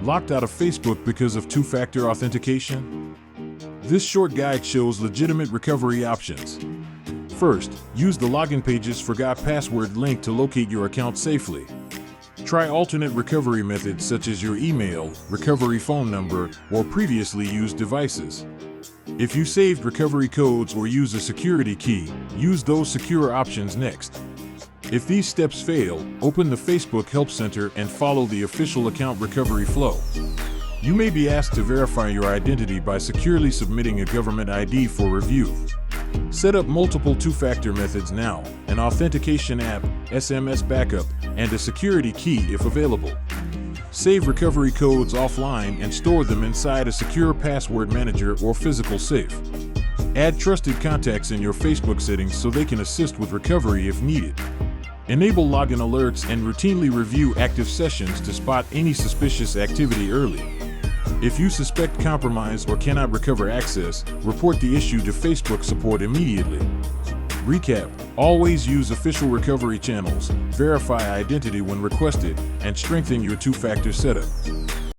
Locked out of Facebook because of two-factor authentication? This short guide shows legitimate recovery options. First, use the login page's forgot password link to locate your account safely. Try alternate recovery methods such as your email, recovery phone number, or previously used devices. If you saved recovery codes or use a security key, use those secure options next. If these steps fail, open the Facebook Help Center and follow the official account recovery flow. You may be asked to verify your identity by securely submitting a government ID for review. Set up multiple two-factor methods now, an authentication app, SMS backup, and a security key if available. Save recovery codes offline and store them inside a secure password manager or physical safe. Add trusted contacts in your Facebook settings so they can assist with recovery if needed. Enable login alerts and routinely review active sessions to spot any suspicious activity early. If you suspect compromise or cannot recover access, report the issue to Facebook support immediately. Recap: always use official recovery channels, verify identity when requested, and strengthen your two-factor setup.